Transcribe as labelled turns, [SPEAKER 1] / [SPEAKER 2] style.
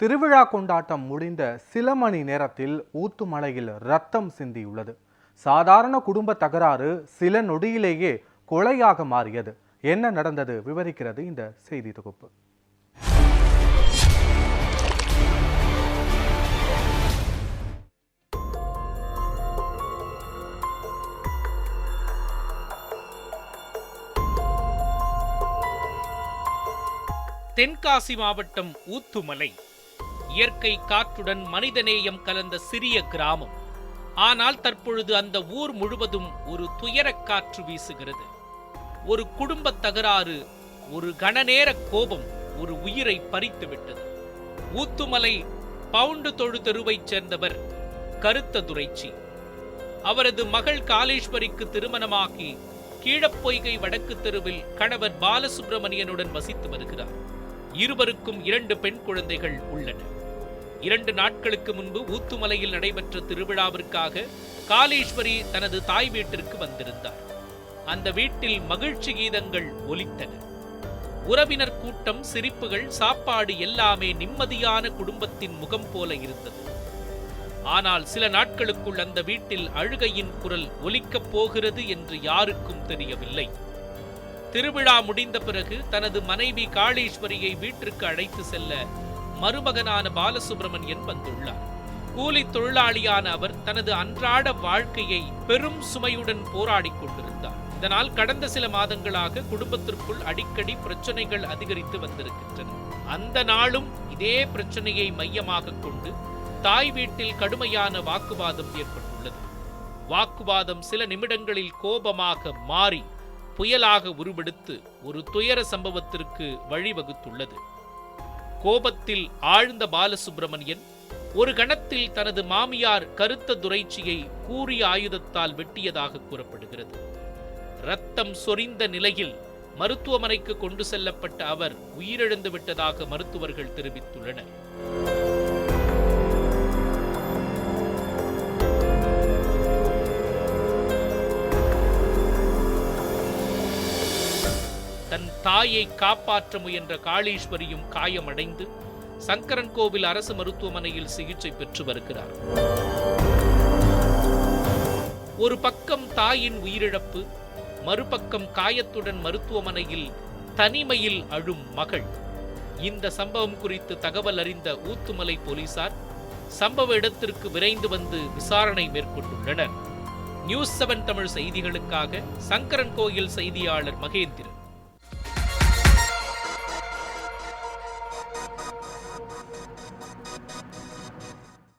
[SPEAKER 1] திருவிழா கொண்டாட்டம் முடிந்த சில மணி நேரத்தில் ஊத்துமலையில் ரத்தம் சிந்தியுள்ளது. சாதாரண குடும்ப தகராறு சில நொடியிலேயே கொலையாக மாறியது. என்ன நடந்தது விவரிக்கிறது இந்த செய்தி தொகுப்பு.
[SPEAKER 2] தென்காசி மாவட்டம் ஊத்துமலை இயற்கை காற்றுடன் மனிதநேயம் கலந்த சிறிய கிராமம். ஆனால் தற்பொழுது அந்த ஊர் முழுவதும் ஒரு துயரக் காற்று வீசுகிறது. ஒரு குடும்ப தகராறு, ஒரு கணநேர கோபம் ஒரு உயிரை பறித்துவிட்டது. ஊத்துமலை பவுண்டு தொழு தெருவைச் சேர்ந்தவர் கருத்ததுரைச்சி. அவரது மகள் காளீஸ்வரிக்கு திருமணமாகி கீழப்பொய்கை வடக்கு தெருவில் கணவர் பாலசுப்பிரமணியனுடன் வசித்து வருகிறார். இருவருக்கும் 2 பெண் குழந்தைகள் உள்ளன. 2 நாட்களுக்கு முன்பு ஊத்துமலையில் நடைபெற்ற திருவிழாவிற்காக காளீஸ்வரி தனது தாய் வீட்டிற்கு வந்திருந்தார். அந்த வீட்டில் மகிழ்ச்சி கீதங்கள் ஒலித்தன. உறவினர் கூட்டம், சிரிப்புகள், சாப்பாடு எல்லாமே நிம்மதியான குடும்பத்தின் முகம் போல இருந்தது. ஆனால் சில நாட்களுக்குள் அந்த வீட்டில் அழுகையின் குரல் ஒலிக்கப் போகிறது என்று யாருக்கும் தெரியவில்லை. திருவிழா முடிந்த பிறகு தனது மனைவி காளீஸ்வரியை வீட்டிற்கு அழைத்து செல்ல மருமகனான பாலசுப்பிரமணியன் வந்துள்ளார். கூலி தொழிலாளியான அவர் தனது அன்றாட வாழ்க்கையை பெரும் சுமையுடன் போராடிக் கொண்டிருந்தார். இதனால் கடந்த சில மாதங்களாக குடும்பத்திற்குள் அடிக்கடி பிரச்சனைகள் அதிகரித்து வந்திருக்கின்றன. அந்த நாளும் இதே பிரச்சனையை மையமாக கொண்டு தாய் வீட்டில் கடுமையான வாக்குவாதம் ஏற்பட்டுள்ளது. வாக்குவாதம் சில நிமிடங்களில் கோபமாக மாறி புயலாக உருவெடுத்து ஒரு துயர சம்பவத்திற்கு வழிவகுத்துள்ளது. கோபத்தில் ஆழ்ந்த பாலசுப்பிரமணியன் ஒரு கணத்தில் தனது மாமியார் கருத்ததுரைச்சியை கூரிய ஆயுதத்தால் வெட்டியதாக கூறப்படுகிறது. இரத்தம் சொரிந்த நிலையில் மருத்துவமனைக்கு கொண்டு செல்லப்பட்ட அவர் உயிரிழந்து விட்டதாக மருத்துவர்கள் தெரிவித்துள்ளனர். தன் தாயை காப்பாற்ற முயன்ற காளீஸ்வரியும் காயமடைந்து சங்கரன் கோவில் அரசு மருத்துவமனையில் சிகிச்சை பெற்று வருகிறார். ஒரு பக்கம் தாயின் உயிரிழப்பு, மறுபக்கம் காயத்துடன் மருத்துவமனையில் தனிமையில் அழும் மகள். இந்த சம்பவம் குறித்து தகவல் அறிந்த ஊத்துமலை போலீசார் சம்பவ இடத்திற்கு விரைந்து வந்து விசாரணை மேற்கொண்டுள்ளனர். நியூஸ் 7 தமிழ் செய்திகளுக்காக சங்கரன் கோயில் செய்தியாளர் மகேந்திரன்.